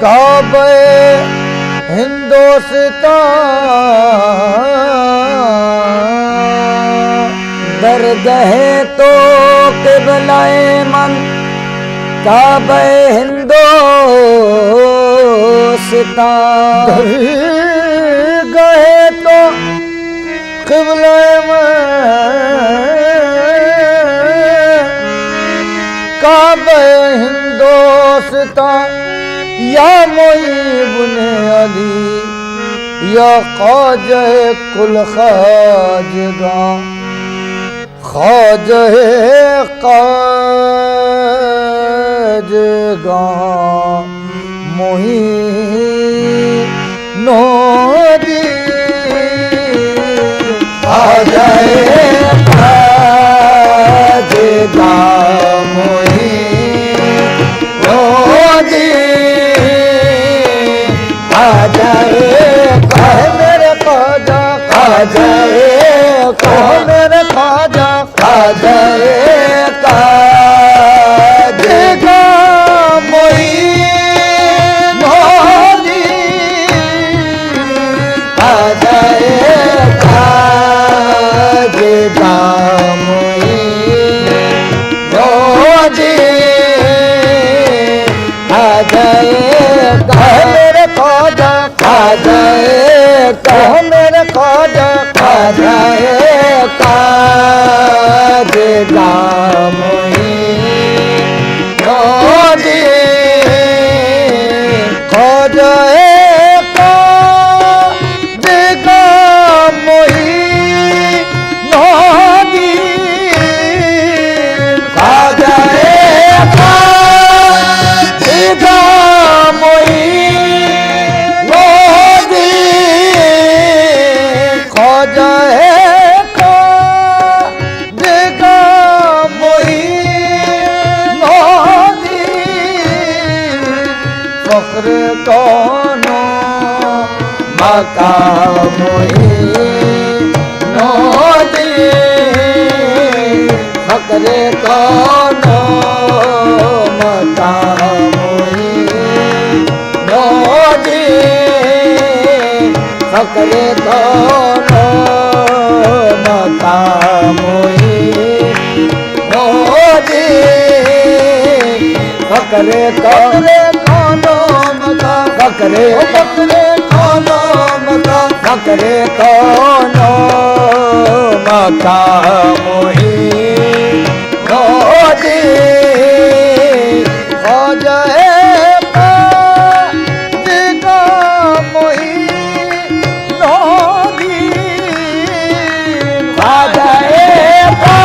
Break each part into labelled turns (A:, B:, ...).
A: काबे हिंदुस्तान दरगहे तो किबलाए मन काबे हिंदुस्तान दरगहे तो किबलाए मन काबे हिंदुस्तान या मोइबुने अली या ख्वाजा कुल ख्वाजगा ख्वाजा ख्वाजगा मोइनुद्दीन ख्वाजा ख्वाजगा मेरे ख्वाजा ख्वाजा काजेगा मोइनुद्दीन ख्वाजा काजेगा मोइनुद्दीन ख्वाजा मेरे ख्वाजा ख्वाजा मेरे ख्वाजा ख्वाजा काजेगा मोइनुद्दीन ख्वाजा काजेगा मोइनुद्दीन ख्वाजा काजेगा मोइनुद्दीन ख्वाजा फक्रे कोनो मकाम मोइनुद्दीन फक्रे कोनो मकाम मोइनुद्दीन फक्रे कोनो मकाम मोइनुद्दीन फक्रे कोनो फकरे फकरे कोनो मका फकरे कोनो मका मोइनुद्दीन ख्वाजा काजेगा मोइनुद्दीन ख्वाजा काजेगा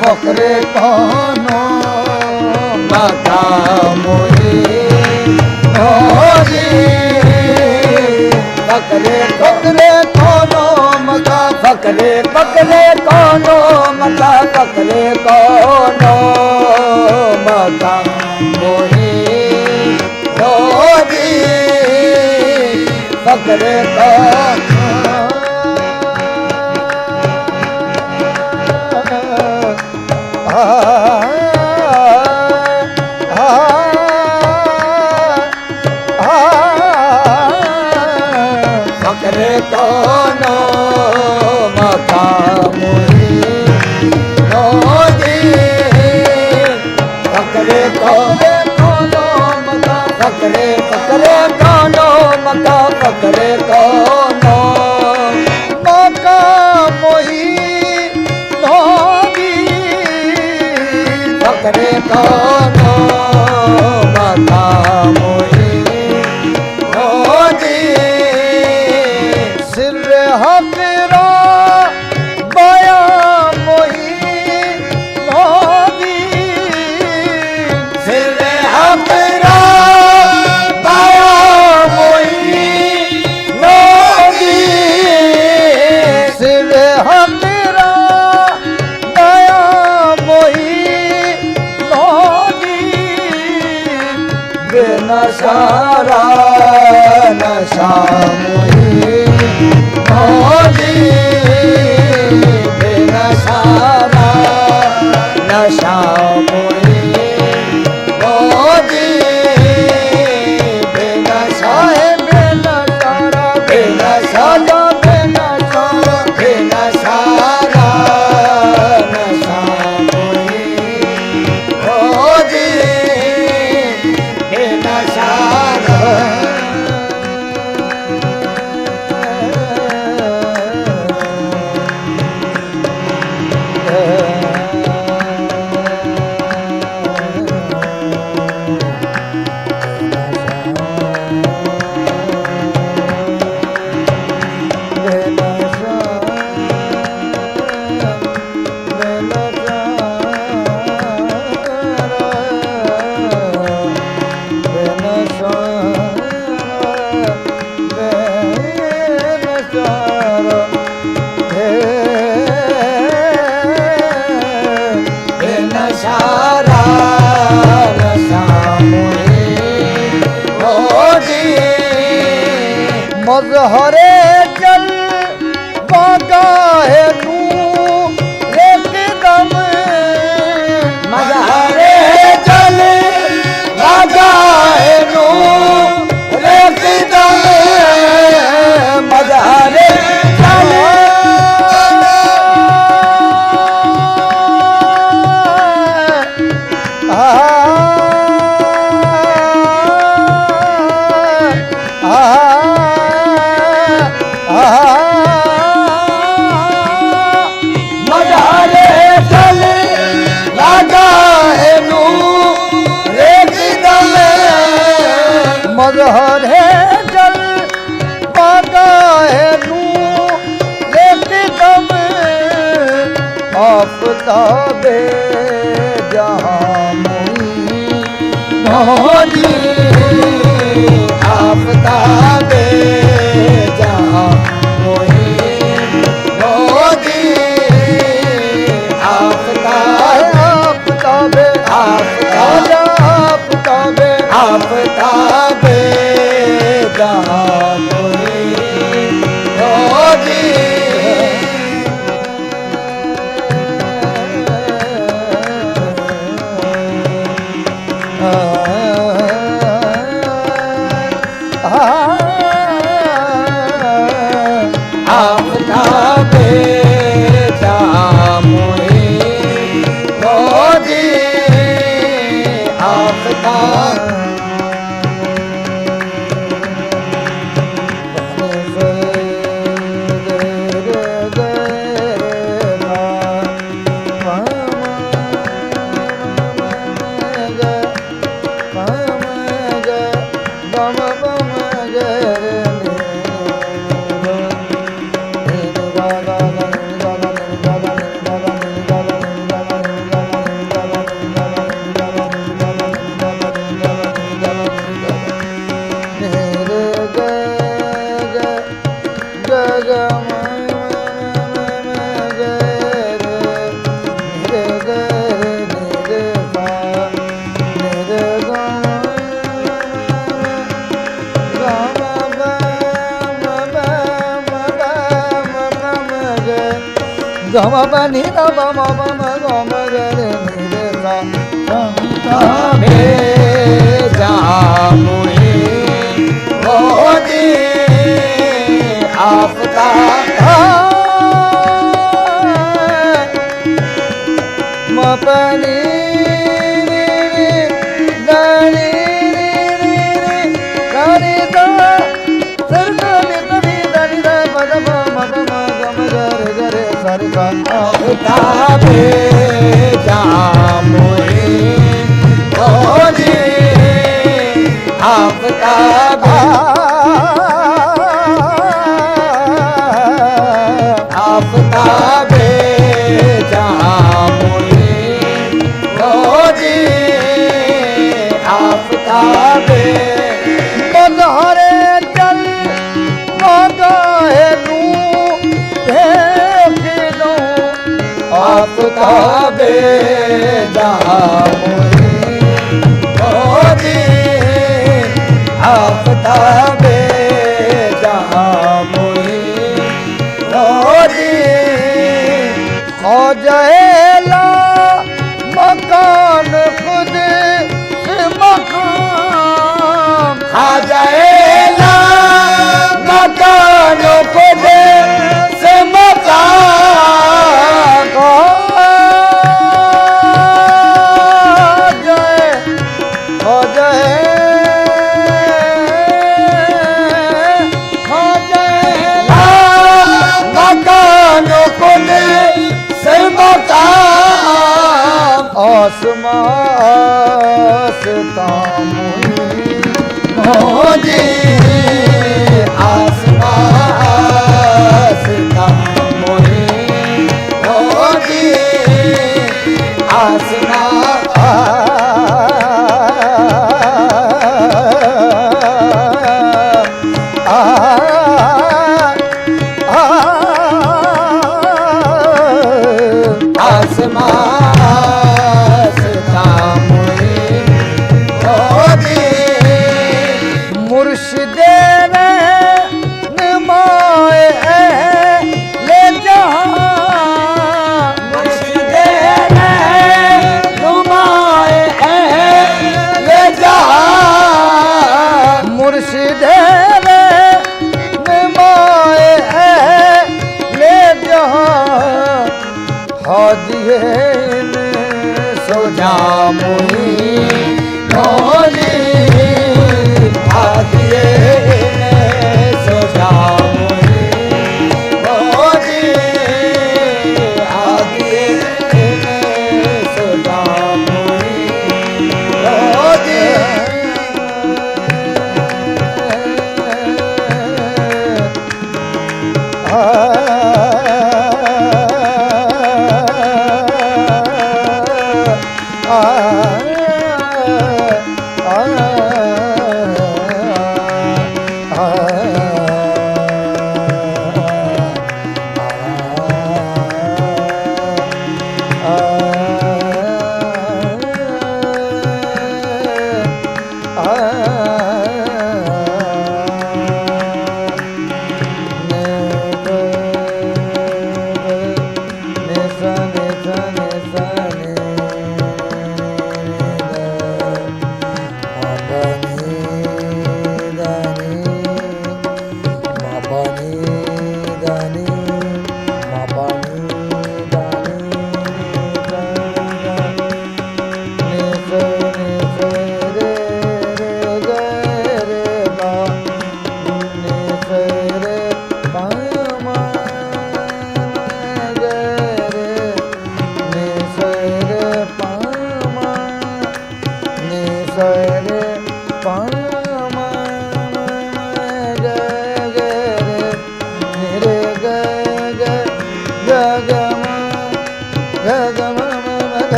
A: फकरे कोनो मका मोइनुद्दीन फकरे फकरे कोनो मका फकरे फकरे कोनो मका फकरे कोनो मका मोइनुद्दीन फकरे कोनो फकरे कोनो मका मोइनुद्दीन फकरे कोनो मका फकरे फकरे कोनो मका फकरे कोनो मका मोइनुद्दीन फकरे कोनो मका हकरा बया मोइनुद्दीन सिर हकरा बया मोइनुद्दीन सिर हकरा बया मोइनुद्दीन बेनशारा नशा मोइनुद्दीन बेनशारा नशा मोहे मोदी बेनशा है बेनशारा बेनशारा बेनशारा बेनशारा नशा मोहे मोदी बेनशारा मजहरे जल बागा है नू एकदम मजहरे जल बागा है नू एकदम मजहरे जल मजहर है जल बागा है नू एकदम आफताबे जहां मोदी आफताबे जहां मोदी आफताबे आफताबे आफताबे जहां मोदी आफताबे जहां मोदी आफताब गम बनी गम गम गम गरे निरे सा संताबे जहां मोदी आफताब मपनी दानी दानी दा सरगनी तभी दानी दा मदम मदम गम गरे गरे सरगा आफताबे जहां मोदी आफताब आफताबे जहां मोदी आफताबे मजहरे जल बागा है नू देख लो आफताबे जहां मोदी आफताबे जहां मोदी खौजला मकाम
B: खा जाएगा मकानों को दे से मकान
A: खा जाए खा जाए खा जाएगा
B: मकानों को दे से मकान
A: आसमां से तामुई
B: मोदी आसमां से मोदी मोदी आसमां
A: मुर्शिदे ने निमाए ले जहां
B: मुर्शिदे ने नुमाए ले जहां
A: मुर्शिदे ने निमाए ले जहां हादिए ने
B: सोजा मुई मोदी आदिए ने सोजा मुई मोदी आदिए ने सोजा मुई मोदी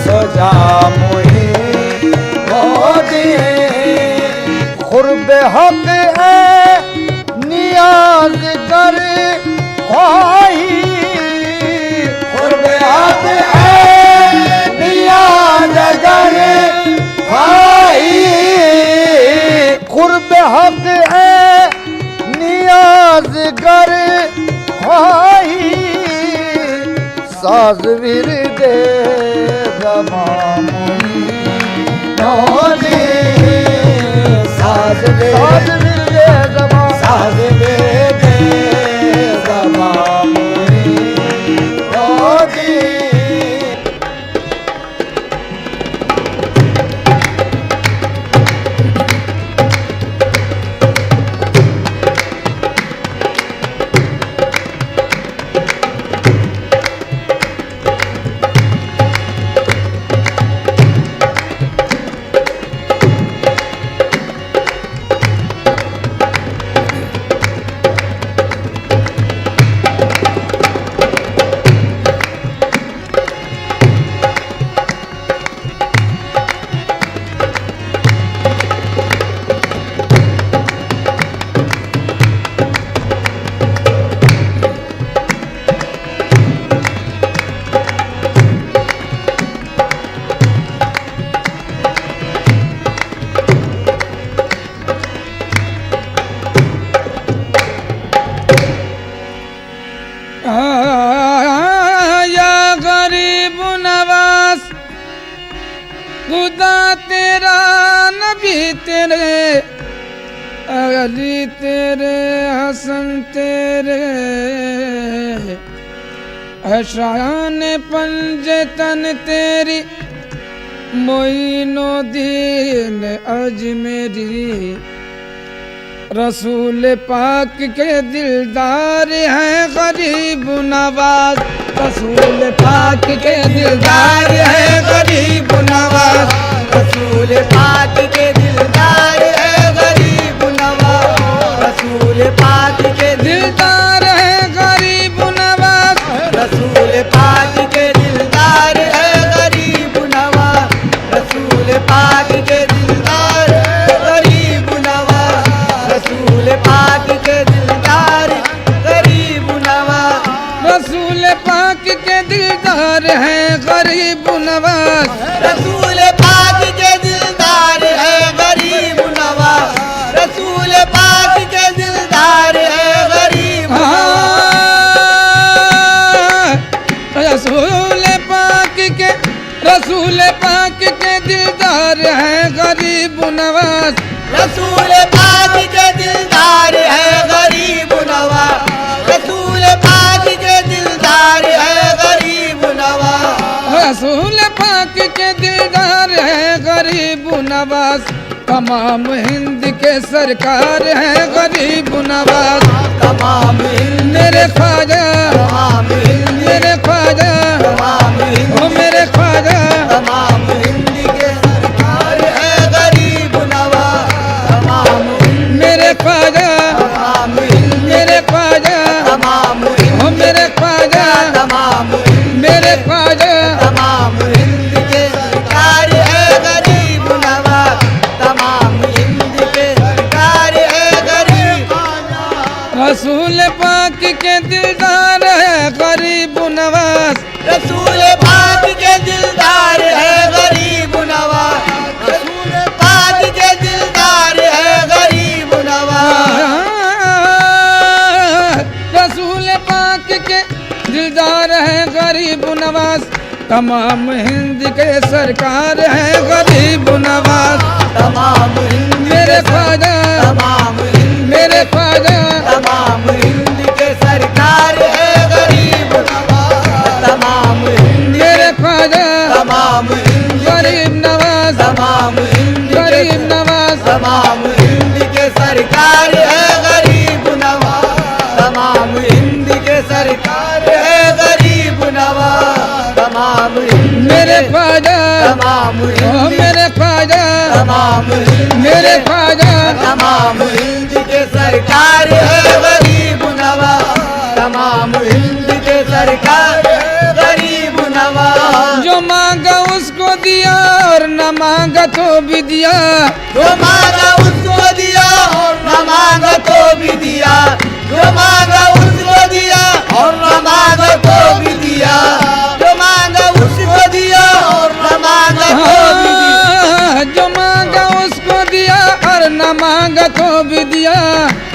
B: सोजा मुई मोदी
A: खुर्ब हक है नियाज कर ख्वाही
B: खुर्ब हक है नियाज कर भाई
A: खुर्ब हक है नियाज कर ख्वाही साज विरदे जमामुई
B: मोदी साज दे
A: साज विरदे जमा
B: साज दे जमामुई मोदी
C: अली तेरे हसन तेरे है शान पंजे तन तेरी मोइनुद्दीन अजमेरी रसूल पाक के दिलदार हैं गरीब नवाज रसूल पाक के दिलदार हैं गरीब नवाज
B: रसूल पाक के दिलदार है गरीब नवाज रसूल पाक के
C: दिलदार है गरीब नवाज
B: रसूल पाक के दिलदार है गरीब नवाज रसूल पाक के दिलदार है गरीब नवाज रसूल पाक के दिलदार गरीब नवाज
C: रसूल पाक के दिलदार है गरीब नवाज
B: रसूल पाक के दिलदार है गरीब नवाज रसूल पाक के दिलदार है गरीब
C: रसूल पाक के दिलदार है गरीब नवाज
B: रसूल पाक के दिलदार है गरीब नवाज रसूल पाक के दिलदार है गरीब नवाज
C: रसूल पाक के दिलदार है गरीब नवाज तमाम हिंद के सरकार है गरीब नवाज
B: तमाम
C: मेरे ख्वाजा
B: तमाम
C: मेरे ख्वाजा
B: तमाम
C: ओ मेरे ख्वाजा
B: तमाम हिंद के सरकार है गरीब नवाज तमाम
C: मेरे ख्वाजा
B: तमाम
C: मेरे ख्वाजा
B: तमाम
C: ओ मेरे ख्वाजा
B: तमाम
C: मेरे ख्वाजा
B: तमाम हिंद के सरकार है गरीब नवाज तमाम हिंद के सरकार है गरीब
C: रसूल पाक के दिलदार है गरीब नवाज
B: रसूल पाक के दिलदार है गरीब नवाज रसूल पाक के दिलदार है गरीब नवाज
C: रसूल पाक के दिलदार है गरीब नवाज तमाम हिंद के सरकार है गरीब नवाज
B: तमाम हिंद
C: मेरे ख्वाजा
B: तमाम हिंद
C: मेरे ख्वाजा
B: तमाम हिंद के सरकार है गरीब नवाज तमाम हिंद
C: मेरे ख्वाजा
B: तमाम हिंद
C: गरीब नवाज
B: तमाम हिंद
C: गरीब नवाज
B: तमाम हिंद के सरकार है गरीब नवाज तमाम हिंद के सरकार है गरीब नवाज तमाम हिंद
C: मेरे ख्वाजा
B: तमाम
C: ओ
B: हिंद
C: मेरे ख्वाजा
B: तमाम हिंद
C: मेरे ख्वाजा
B: तमाम हिंद के सरकार है गरीब नवाज तमाम हिंद के सरकार है गरीब नवाज
C: जो मांगा उसको दिया और न मांगा तो भी दिया
B: जो मांगा उसको दिया और न मांगा तो भी दिया जो मांगा उसको दिया और न मांगा तो भी दिया जो मांगा उसको दिया और न मांगा तो भी दिया
C: जो मांगा उसको दिया और न मांगा तो भी दिया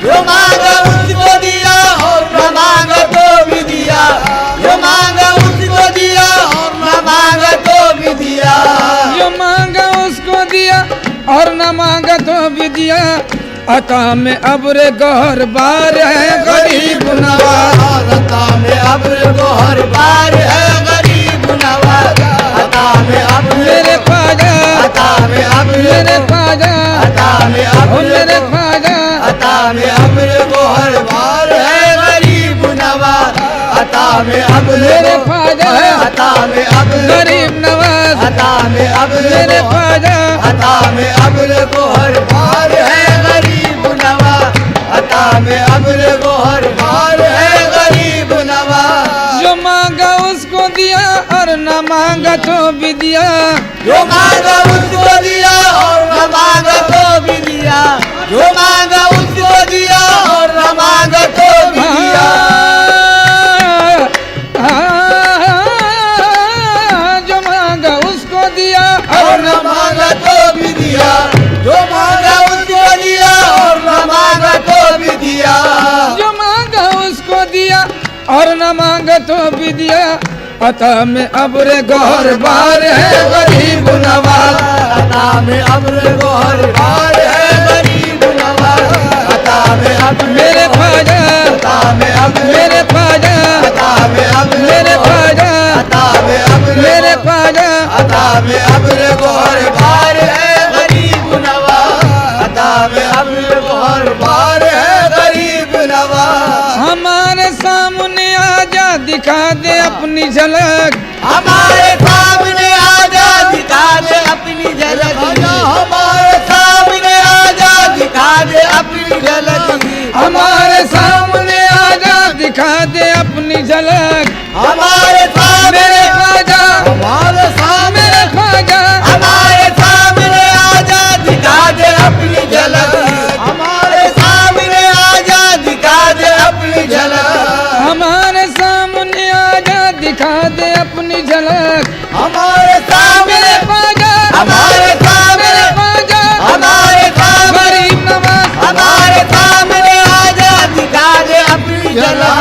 B: जो मांगा उसको दिया और न मांगा तो भी दिया जो मांगा उसको दिया और न मांगा तो भी दिया
C: जो मांगा उसको दिया और न मांगा तो भी दिया अता में अब्र गौर बार है गरीब नवाज
B: अता में अब्र को हर बार है गरीब नवाज अता में अब्र
C: मेरे ख्वाजा
B: अता में अब्र
C: मेरे ख्वाजा
B: अता में
C: ओ
B: अब्र
C: मेरे ख्वाजा
B: अता में अब्र को हर बार है गरीब नवाज अता में अब्र
C: मेरे ख्वाजा
B: अता में अब्र
C: गरीब नवाज
B: अता में अब्र
C: मेरे ख्वाजा
B: अता में अब्र को हर बार है गरीब नवाज अता में अब्र को हर बार है गरीब नवाज
C: जो मांगा उसको दिया और न मांगा तो भी दिया
B: जो मांगा उसको दिया और न मांगा तो भी दिया जो मांगा उसको दिया और न मांगा तो भी दिया
C: जो मांगा उसको दिया
B: और न मांगा तो भी दिया जो मांगा उसको दिया और न मांगा तो भी दिया
C: जो मांगा उसको दिया और न मांगा तो भी दिया अता में अब्र गौर बार है गरीब नवाज
B: अता में अब्र को हर बार है गरीब नवाज में अब
C: मेरे ख्वाजा
B: अता में अब
C: मेरे ख्वाजा
B: अता में अब
C: मेरे ख्वाजा
B: अता में अब
C: मेरे ख्वाजा
B: अता में अब गोहर बार है गरीब नवाज अता में अब गोहर बार है गरीब नवाज
C: हमारे सामने आजा दिखा दे अपनी झलक
B: हमारे सामने आजा दिखा दे अपनी झलक हमारे सामने आजा दिखा दे अपनी झलक
C: हमारे सामने आजा दिखा दे अपनी झलक
B: हमारे सामने
C: मेरे ख्वाजा
B: हमारे सामने
C: मेरे ख्वाजा
B: हमारे सामने आजा दिखा दे अपनी झलक हमारे सामने आजा दिखा दे अपनी झलक
C: हमारे सामने आजा दिखा दे अपनी झलक
B: हमारे सामने
C: मेरे ख्वाजा
B: हमारे सामने
C: मेरे ख्वाजा
B: हमारे सामने
C: गरीब नवाज
B: हमारे सामने आजा दिखा दे अपनी झलक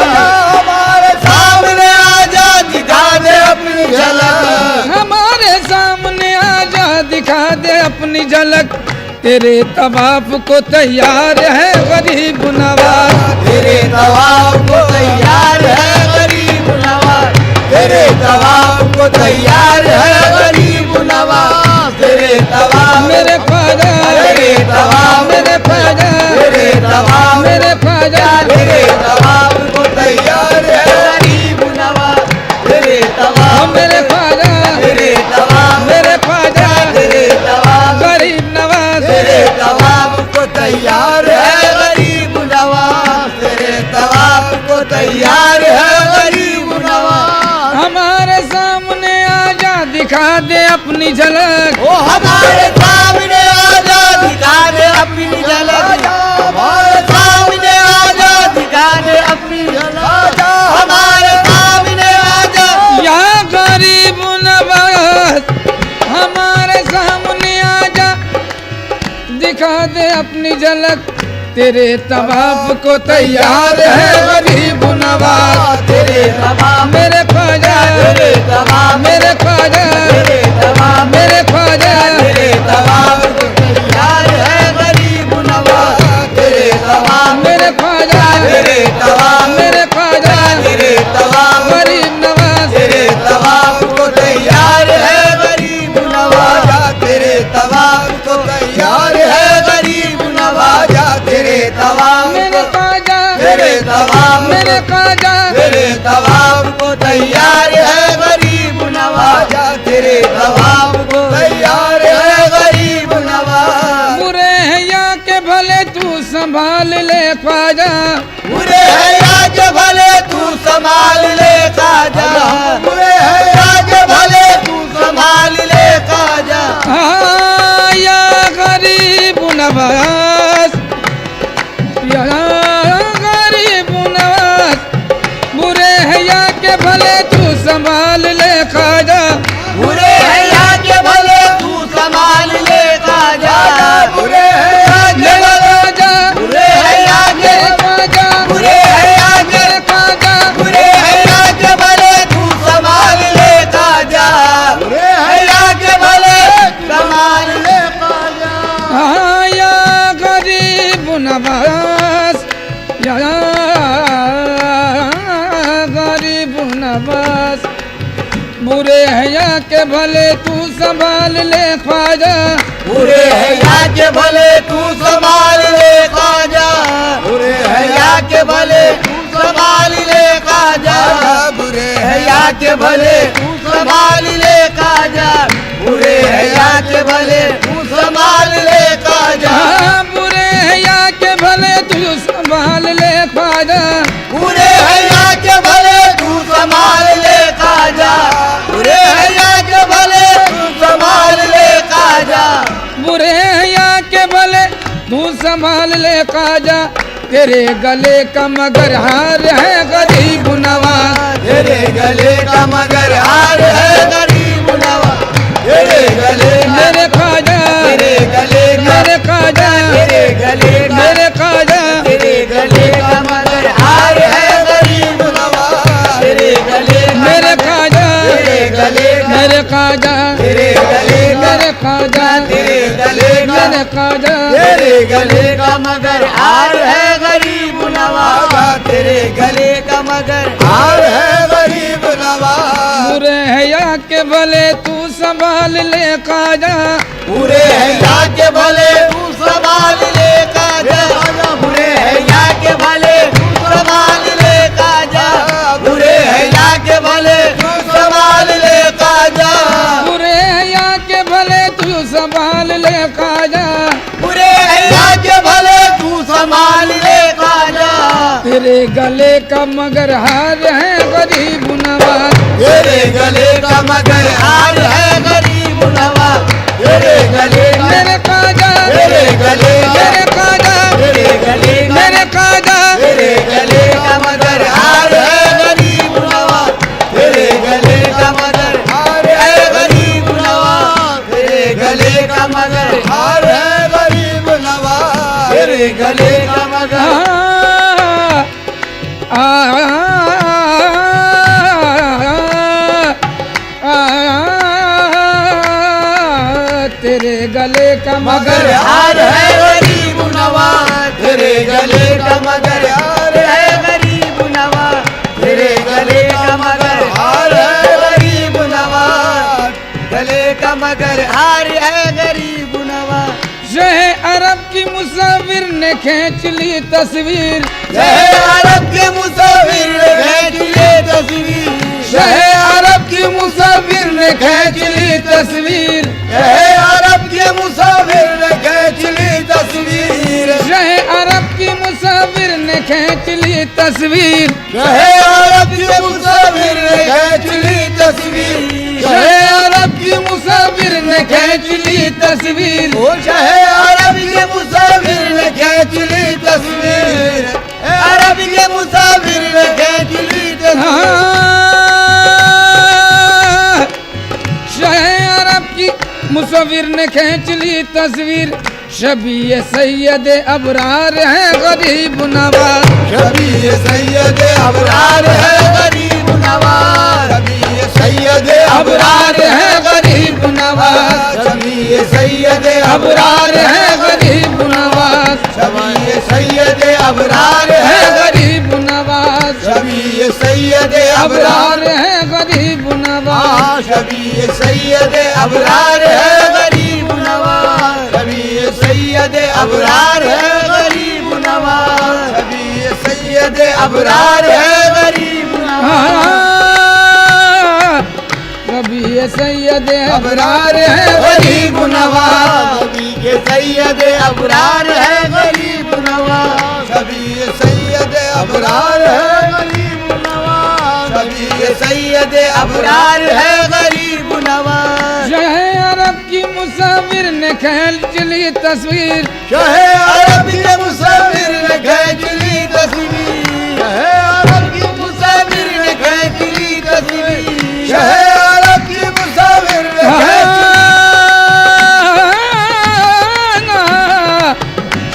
B: हमारे सामने आजा दिखा दे अपनी झलक
C: हमारे सामने आजा दिखा दे अपनी झलक तेरे तवाफ को तैयार है गरीब नवाज
B: तेरे तवाब को तैयार है गरीब नवाज तेरे तवाब को तैयार है गरीब नवाज तेरे तवाब
C: मेरे ख्वाजा
B: तेरे तवाब
C: मेरे ख्वाजा
B: तेरे तवाब
C: मेरे ख्वाजा
B: तेरे तवाब को तैयार है गरीब नवाज तेरे तवाब
C: मेरे ख्वाजा
B: तेरे तवाब
C: मेरे ख्वाजा
B: तेरे तवाब
C: गरीब नवाज
B: तेरे तवाब को तैयार है गरीब नवाज तेरे तवाब को तैयार है गरीब नवाज
C: हमारे सामने आजा दिखा दे अपनी झलक
B: ओ हमारे सामने आजा दिखा दे अपनी झलक हमारे सामने आजा दिखा दे अपनी झलक हमारे सामने आजा
C: या गरीब नवाज हमारे सामने आजा दिखा दे अपनी झलक तेरे तवाफ को तैयार है गरीब नवाज
B: तेरे तवाब
C: मेरे ख्वाजा
B: तेरे तवाब
C: मेरे ख्वाजा
B: तेरे तवाब
C: मेरे ख्वाजा
B: तेरे तवाब को तैयार है गरीब नवाज तेरे तवाब
C: मेरे ख्वाजा
B: तेरे तवाब
C: मेरे ख्वाजा
B: तेरे तवाब
C: गरीब नवाज
B: तेरे तवाब को तैयार है गरीब नवाजा तेरे तवाब को तैयार है गरीब नवाजा तेरे तवाब
C: मेरे ख्वाजा
B: तेरे तवाब
C: मेरे ख्वाजा
B: तेरे तवाब को तैयार है गरीब नवाजा तेरे तवाब को तैयार है गरीब नवाज
C: बुरे हैया के भले तू संभाल ले ख्वाजा
B: बुरे हैया के भले तू संभाल ले खाजा बुरे हैया के भले तू संभाल ले खाजा
C: हाँ, या गरीब नवाज या गरीब नवाज बुरे हैया के भले तू संभाल ले ख्वाजा
B: बुरे हैया के भले तू संभाल ले खाजा बुरे हैया के भले बुरे हैया के
C: ख्वाजा
B: बुरे हैया के
C: ख्वाजा
B: बुरे हैया के भले तू संभाल ले खाजा बुरे हैया के भले संभाल ले खाजा
C: हाँ, या गरीब नवाज या गरीब नवाज बुरे हैया के भले तू संभाल ले ख्वाजा
B: बुरे हैया के भले तू संभाल ले खाजा बुरे हैया के भले तू संभाल ले खाजा बुरे हैया के भले तू संभाल ले खाजा बुरे हैया के भले तू संभाल ले खाजा
C: हाँ, बुरे हैया के भले तू संभाल ले ख्वाजा
B: बुरे हैया के भले तू संभाल ले खाजा बुरे हैया के भले तू संभाल ले खाजा
C: बुरे हैया के भले तू संभाल ले ख्वाजा तेरे गले का मगर हार है गरीब नवाज
B: तेरे गले का मगर हार है गरीब नवाज तेरे गले का
C: मेरे ख्वाजा
B: तेरे गले का
C: मेरे ख्वाजा
B: तेरे गले का
C: मेरे ख्वाजा
B: तेरे गले का मगर हार है गरीब नवाज तेरे गले का
C: मेरे ख्वाजा
B: तेरे गले का
C: मेरे ख्वाजा
B: तेरे गले का
C: मेरे ख्वाजा
B: तेरे गले का
C: ख्वाजा।
B: तेरे गले का मगर हार है गरीब नवाज, तेरे गले का मगर हार है गरीब नवाज।
C: बुरे हया के भले तू संभाल ले ख्वाजा,
B: बुरे हैया के भले तू संभाल ले ख्वाजा, बुरे हैया के भले तू संभाल ले ख्वाजा, बुरे हैया के भले तू संभाल ले ख्वाजा,
C: बुरे हया के भले तू संभाल ले ख्वाजा।
B: बुरे हैया के भले तू संभाल ले ख्वाजा।
C: तेरे गले का मगर हार है गरीब नवाज,
B: तेरे गले का मगर हार है गरीब नवाज, तेरे गले का
C: मेरे ख्वाजा,
B: तेरे गले का
C: मेरे ख्वाजा,
B: तेरे गले का
C: मेरे ख्वाजा।
B: तेरे गले का मगर हार है गरीब नवाज, तेरे गले का मगर हार है गरीब नवाज, तेरे गले का मगर हार है गरीब नवाज, तेरे गले का मगर
C: तेरे गले का
B: मगर हार है गरीब नवाज, तेरे गले का मगर हार है गरीब नवाज, तेरे गले का मगर हार है गरीब नवाज, गले का मगर हार है गरीब नवाज।
C: शह अरब की मुसाफिर ने खींच ली तस्वीर,
B: शहे अरब के मुसाफिर ने खींच ली तस्वीर,
C: शह अरब की मुसाफिर ने खींच ली तस्वीर,
B: शहे अरब के मुसाफिर ने खींच ली तस्वीर,
C: शह अरब की मुसाफिर ने खींच ली तस्वीर,
B: शहे अरब के मुसाफिर ने खींच ली तस्वीर,
C: शह अरब की मुसाफिर ने खींच ली तस्वीर।
B: ओ शहे अरब के मुसाफिर ने खींच ली तस्वीर, अरब के मुसाफिर ने खींच ली तस्वीर,
C: शह अरब की मुसाफिर ने खींच ली तस्वीर। शबीए सैयद अबरार है गरीब नवाज,
B: शबीए सैयद अबरार है गरीब नवाज, शबीए सैयद
C: अबरार है गरीब नवाज,
B: शबीए सैयद
C: अबरार है गरीब नवाज,
B: शबीए सैयद अबरार
C: है
B: है
C: गरीब नवाज,
B: शबीए सैयद
C: अबरार है गरीब नवाज।
B: शबीए सैयद अबरार है गरीब नवाज, शबीए सैयद अबरार है गरीब नवाज, शबीए सैयद अबरार है गरीब नवाज,
C: शबीए सैयद
B: अबरार है गरीब नवाज, शबीए सैयद अबरार है गरीब नवाज, शबीए सैयद अबरार है गरीब नवाज, शबीए सैयद अबरार है गरीब नवाज।
C: शह अरब की मुसाफिर ने खींच ली तस्वीर,
B: शहे अरब के मुसाफिर ने खींच ली तस्वीर, शहे अरब की मुसाफिर ने खींच ली तस्वीर, शहे अरब की मुसाफिर ने खींच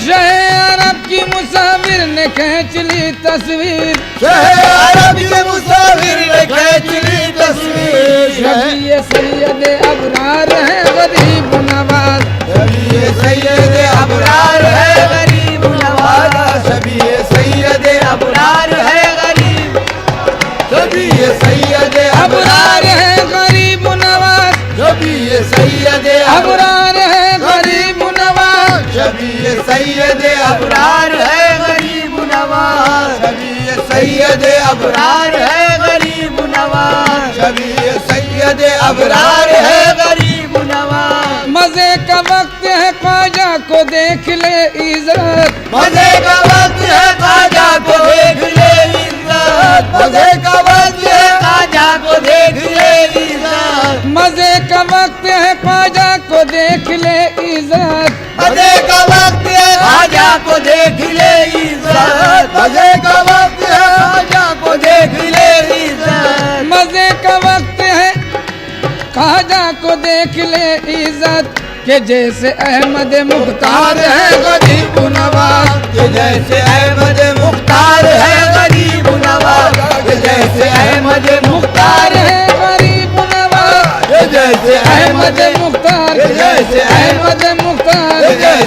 C: शह अरब की मुसाफिर ने खींच ली तस्वीर।
B: शहे अरब के मुसाफिर ने खींच ली तस्वीर,
C: शबीए सैयद अबरार है गरीब नवाज,
B: शबीए सैयद अबरार है गरीब नवाज, शबीए सैयद अबरार है गरीब, शबीए सैयद
C: अबरार है गरीब नवाज,
B: शबीए सैयद
C: अबरार है गरीब नवाज,
B: शबीए सैयद अबरार है गरीब नवाज, शबीए सैयद अबरार है गरीब नवाज, शबीए सैयद अबरार है गरीब नवाज।
C: मजे का वक्त है ख्वाजा को देख ले इज्जत,
B: मजे का वक्त है ख्वाजा को देख ले इज्जत, मजे का वक्त है ख्वाजा को देख ले इज्जत,
C: मजे का वक्त है ख्वाजा को देख ले इज्जत,
B: मजे का वक्त है ख्वाजा को देख ले इज्जत, मजे का वक्त है ख्वाजा को देख ले इज्जत,
C: मजे का वक्त है ख्वाजा को देख ले इज्जत। के जैसे अहमद मुख्तार है गरीब नवाज,
B: कि जैसे अहमद मुख्तार है गरीब नवाज, कि जैसे अहमद मुख्तार
C: है गरीब नवाज,
B: कि जैसे
C: अहमद
B: अहमद
C: मुख्तार,
B: जैसे
C: अहमद मुख्तार,
B: जैसे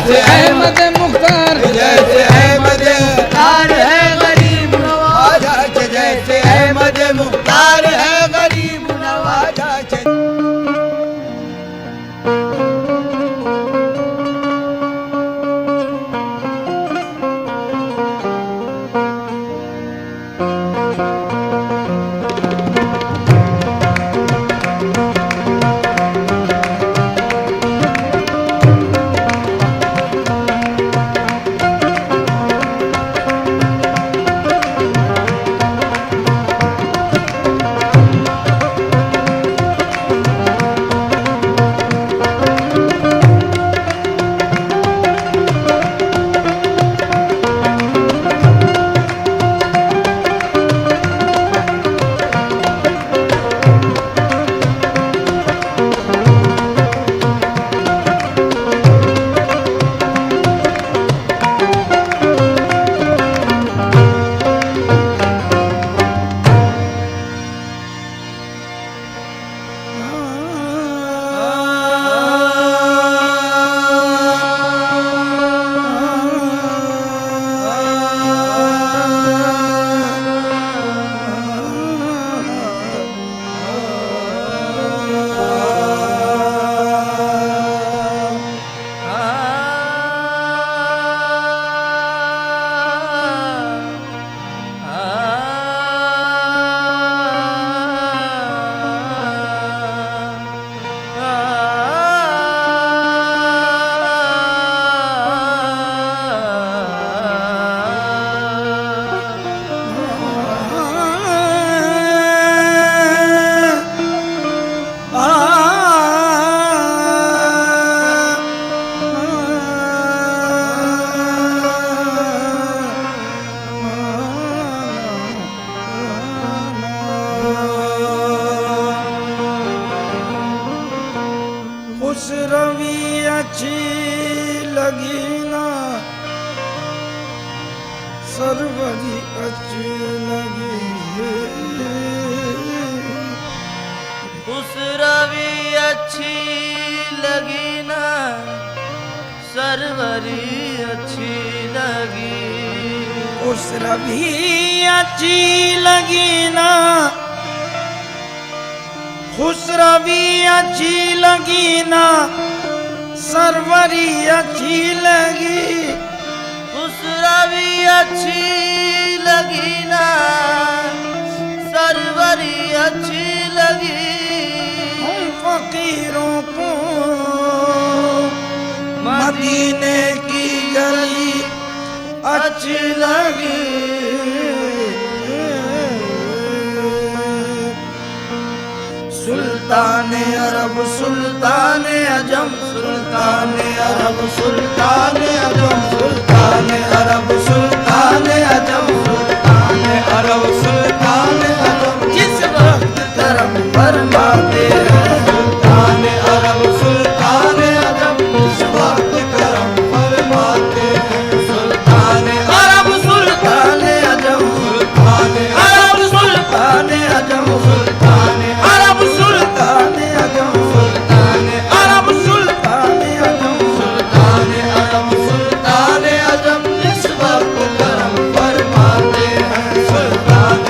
B: सरवरी अच्छी लगी।
C: उस रवि अच्छी लगी ना, खुश रवि अच्छी लगी ना, सरवरी अच्छी लगी।
B: खुश रवि अच्छी लगी ना, सरवरी अच्छी लगी।
C: हम फकीरों को मदीने की गली अच्छी लगी। सुल्तान अरब सुल्तान अजम, सुल्तान अरब सुल्तान अजम, सुल्तान अरब सुल्तान अजम, सुल्तान अरब सुल्तान अजम, जिस वक्त करम फरमाते हैं। सुल्तान अरब सुल्तान अजम, जिस वक्त करम फरमाते हैं। सुल्तान अरब सुल्तान अजम, सुल्तान अरब सुल्तान अजम, सुल्तान अरब सुल्तान अजम, सुल्तान अरब सुल्तान अजम,
B: सुल्तान अरब सुल्तान अजम, जिस वक्त करम फरमाते हैं। सुल्तान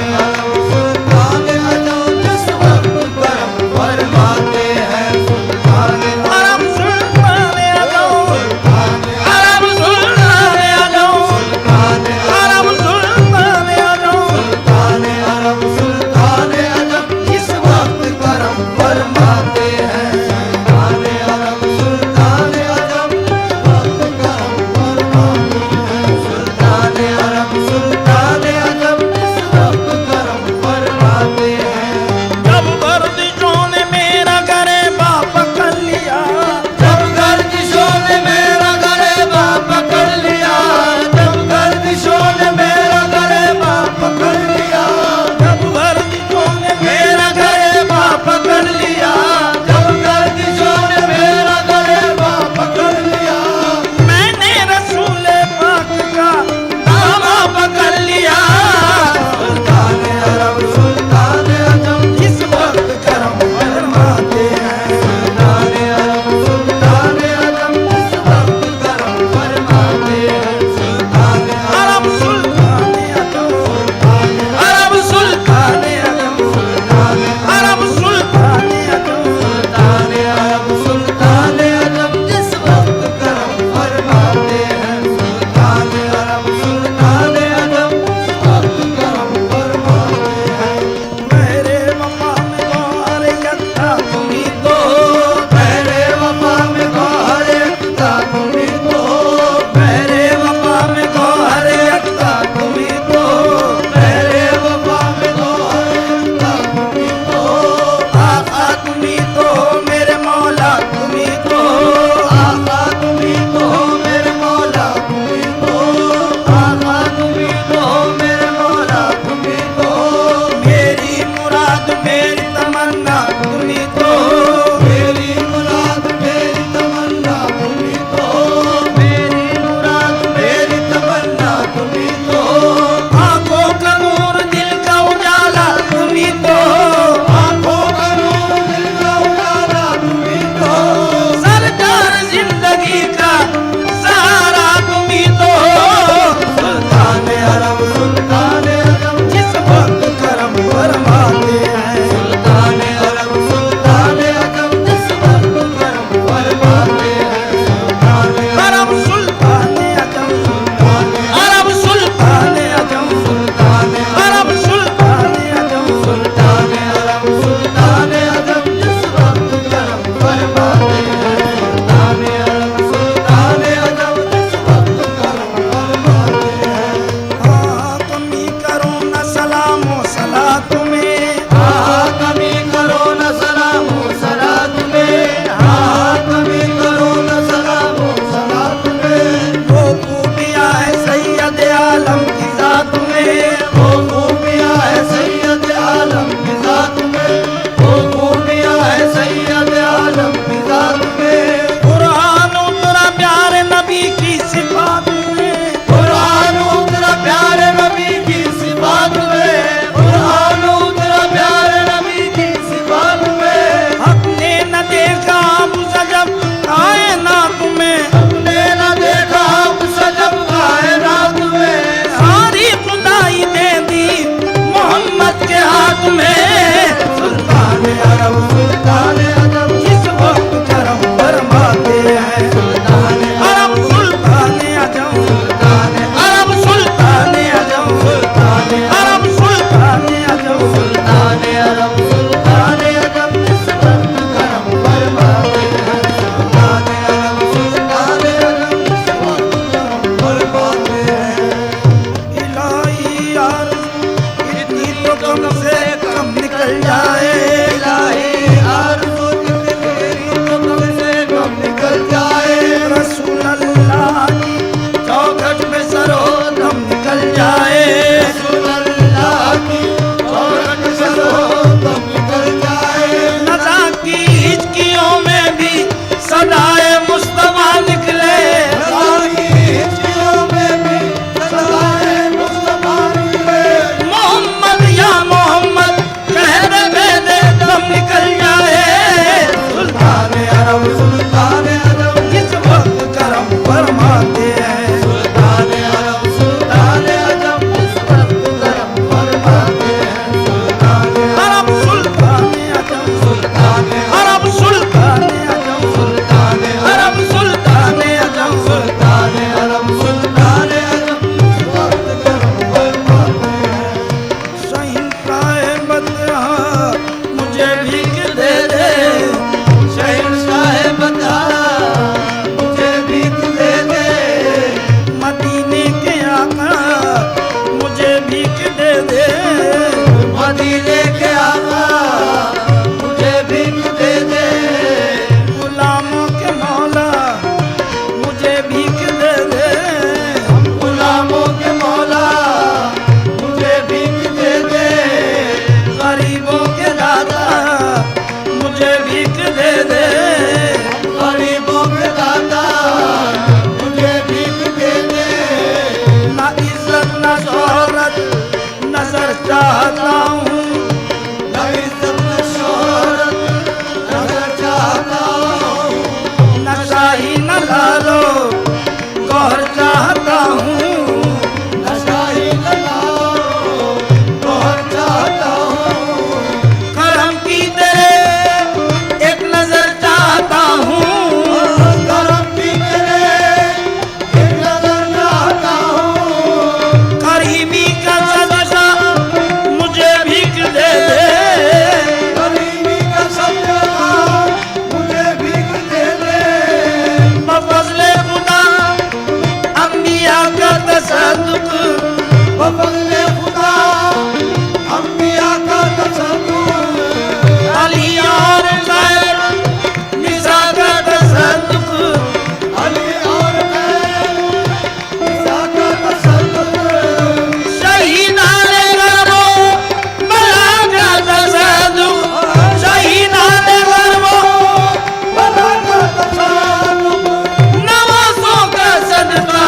C: तो कम से कम निकल जाए।
B: इलाही आरज़ू दिल मेरी तो कम से कम निकल जाए।
C: रसूल अल्लाह की चौखट पे सरो दम निकल जाए।
B: रसूल अल्लाह की चौखट से दम निकल जाए।
C: नज़ा की हिचकियों में भी सदाए मुस्तफा निकले। मोहम्मद या मोहम्मद कह दे बेदे दम निकल जाए। सुल्तान अरब
B: सुल्तान अरब
C: किस वक्त करम फरमाते हैं।
B: सुल्तान अरब सुल्तान अरब किस वक्त करम फरमाते हैं। सुल्तान
C: अरब सुल्तान अजम
B: सुल्तान
C: अरब सुल्तान अजम
B: सुल्तान
C: अरब सुल्तान अजम
B: सुल्तान अरब सुल्तान अरब किस वक्त करम फरमाते हैं।
C: शहंशाह बदहा मुझे भीख दे दे।
B: शहंशाह बता मुझे भीख दे दे।
C: मदीने के आका मुझे भीख दे दे।
B: मदीने के आका मुझे भीख दे दे।
C: गुलामों के मौला मुझे भीख दे दे।
B: गुलामों के मौला मुझे भीख दे दे।
C: गरीबों के दादा मुझे भीख दे दे।
B: गरीबों के दाता मुझे भीख दे दे।
C: ना इज्जत ना शोहरत नजर चाहता हूँ।
B: न इज्जत न शोहरत नजर चाहता हूँ।
C: न शाही न लालो गौर चाहता हूँ।
B: न शाही न लाओ गौहर चाहता हूँ।
C: करम की तेरे एक नजर चाहता हूँ।
B: करम की तेरे एक नजर चाहता हूँ।
C: करीबी का सदका मुझे भीख दे दे।
B: गरीबी का सदका मुझे भीख दे दे।
C: बफज़ले खुदा अंबिया का तसद्दुक़
B: बफज़ले खुदा अंबिया का तसद्दुक़।
C: अली और खैर निसा का तसद्दुक़।
B: अली और मैं ईसा का तसद्दुक़।
C: शहीदाने गर्वो बला का तसद्दुक़। शहीदाने गर्वो
B: बला का तसद्दुक़।
C: नवाज़ों का सदका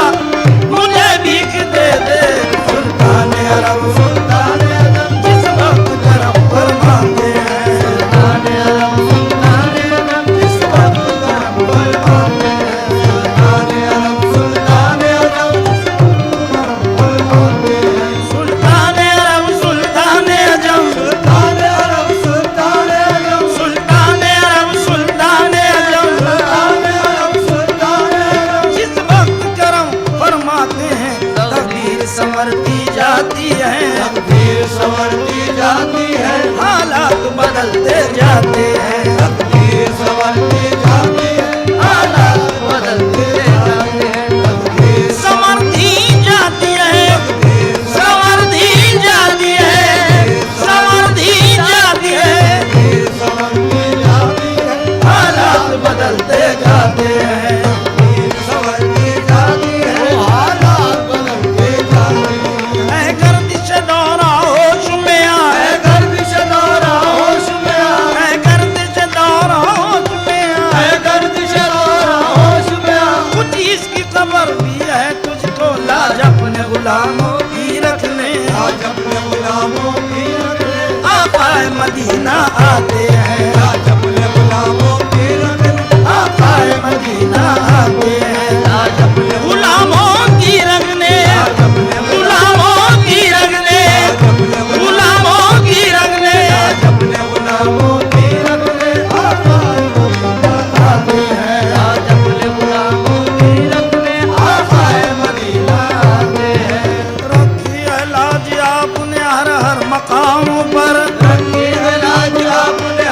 C: मुझे भीख दे दे। सुल्तान अरब
B: सुल्तान अरब
C: जिस वक्त करम फरमाते हैं।
B: सुल्तान अरब सुल्तान अरब किस वक्त करम फरमाते हैं। सुल्तान अरब सुल्तान अरब किस वक्त करम फरमाते हैं।
C: सुल्तान अरब सुल्तान अजम
B: सुल्तान अरब सुल्तान अरब
C: सुल्तान अरब सुल्तान अजम
B: सुल्तान अरब सुल्तान अरब
C: जिस वक्त करम फरमाते हैं। तकदीर संवरती जाती है।
B: तकदीर संवरती जाती है।
C: हालात बदलते जाते हैं।
B: तकदीर संवरती जाती है। हालात बदलते जाते हैं। तकदीर
C: संवरती जाती है। संवरती जाती है। संवरती जाती है।
B: तकदीर संवरती जाती है।
C: हालात बदलते जाते हैं।
B: तकदीर संवरती जाती है। हालात बदलते जाते हैं।
C: मैं गर्दिश दौरा होश में आए।
B: ऐ गर्दिश दौरा होश में आ।
C: मैं गर्दिश दौरा होश में आए।
B: ऐ गर्दिश दौरा होश में आ।
C: कुछ इसकी खबर भी है तुझको लाज अपने गुलामों की रखने।
B: आज अपने गुलामों की रखने।
C: आकाए मदीना आते हैं।
B: आज अपने गुलामों की रखने।
C: आकाए मदीना आते हैं।
B: आज अपने
C: गुलामों की रखने।
B: आज अपने
C: गुलामों की रखने।
B: आज अपने
C: गुलामों की रखने।
B: आज अपने गुलामों की रखने। आते हैं। आज अपने गुलामों की रखने। आए मदीना आते हैं।
C: रखी है लाज आपने हर हर मकामों पर।
B: रखी है लाज आपने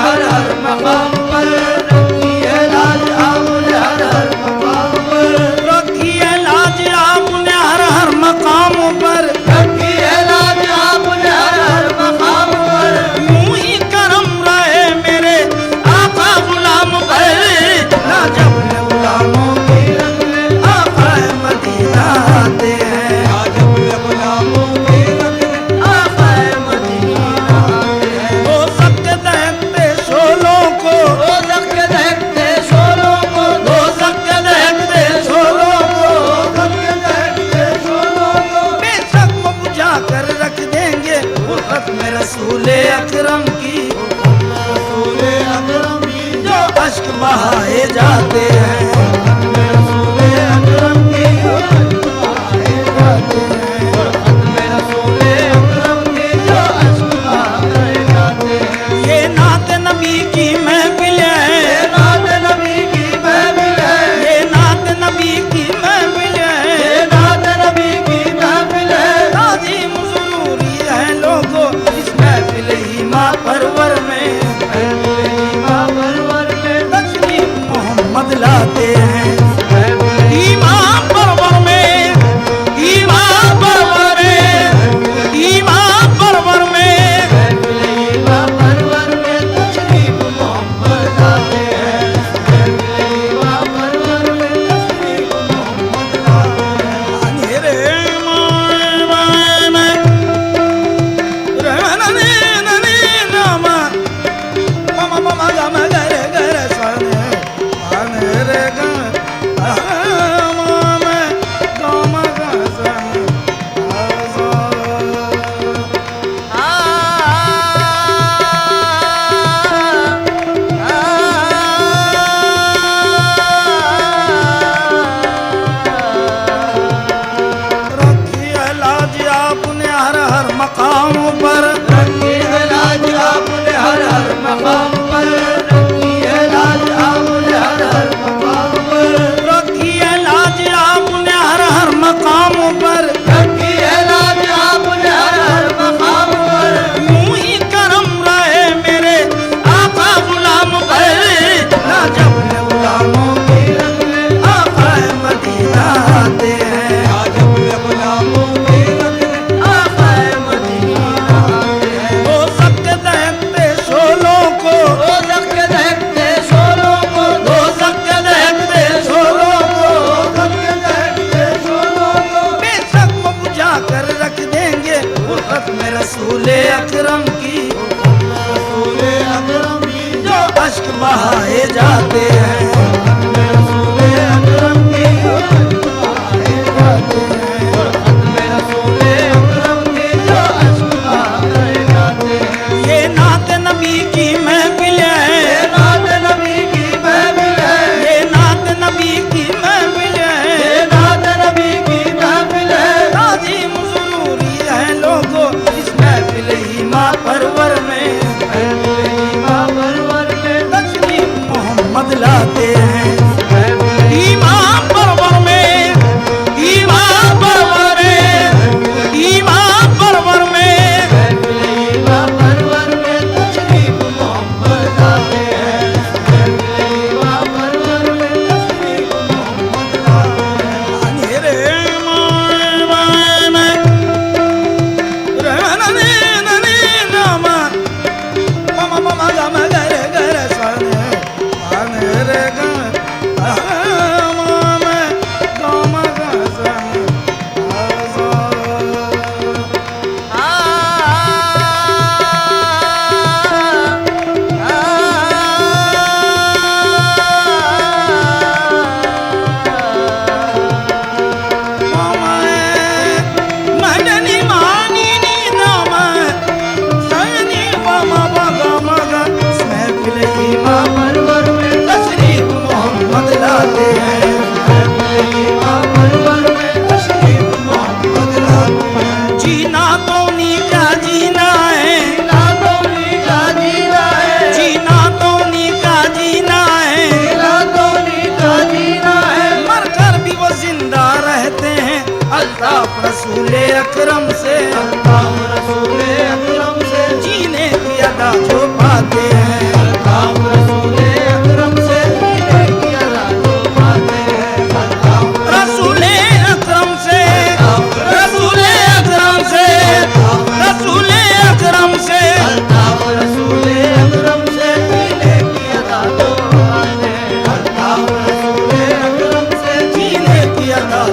C: अकरम की
B: रसूले अकरम की
C: जो अश्क बहाए जाते हैं
B: रसूले अकरम की जो अश्क बहाए जाते हैं रसूले अकरम की जो अश्क बहाए जाते हैं
C: ये नात नबी की महफिल है
B: नात नबी की महफिल है
C: ये नात नबी की महफिल है
B: नात नबी की महफिल है
C: ताज़ीम ज़रूरी है लोगों इस महफिल ईमा परवर में तशरीफ मोहम्मद लाते हैं ईमा परवर में ईमा परवर में ईमा परवर में अंधेरे में रहने ननी नामा ममा ममा गम गरे गरे सने अंधेरे में गम गसने रखी है लाज आपने हर हर मकाम पर
B: रखी है लाज आपने हर हर मकाम पर रखी है लाज आपने हर हर मकाम पर
C: रखी है लाज आपने हर हर मकाम पर
B: रखी है लाज आपने हर हर मकाम पर
C: यूं ही करम रहे मेरे आका गुलाम पर ना जब गुलामों
B: की रंग में
C: आका मदीना आते हैं
B: आजब गुलामों की रंग में आका मदीना आते हैं
C: हो सकते दहकते शोलों को
B: हो सकते दहकते शोलों को
C: हो सकते दहकते शोलों को
B: सकते दहकते शोलों को
C: बेशक वो बुझा कर रख देंगे फुर्सत में रसूले अकरम की
B: रसूले अकरम की
C: जो अश्क बहाए जाते हैं
B: रसूले अकरम की जो अश्क बहाए जाते हैं रसूले अकरम की जो अश्क बहाए जाते हैं
C: ये नात नबी की महफिल है
B: नात नबी की महफिल है
C: ये नात नबी की महफिल है
B: नात नबी की महफिल है
C: ताज़ीम ज़रूरी है लोगों इस महफिल ईमा परवर में तशरीफ मोहम्मद लाते हैं ईमा परवर में ईमा परवर में ईमा परवर में अंधेरे में रहने ननी नामा ममा ममा गम गरे गरे सने अंधेरे में गम गसने मदनी मानी नी नामा सनी ममा मगा मगा महफिल ईमा परवर में तशरीफ मोहम्मद लाते हैं जीना तो नी का जीना है जीना तो नी का जीना है मरकर भी वो जिंदा रहते हैं अल्ताफ रसूले अकरम से जीने की अदा जो पाते हैं रसूले अकरम से रसूले अकरम से रसूले अकरम से जीने की अदा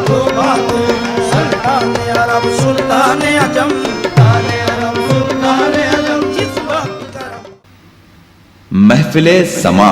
C: जो पाते सुल्तान अरब सुल्तान अजम जिस वक्त
D: महफिले समा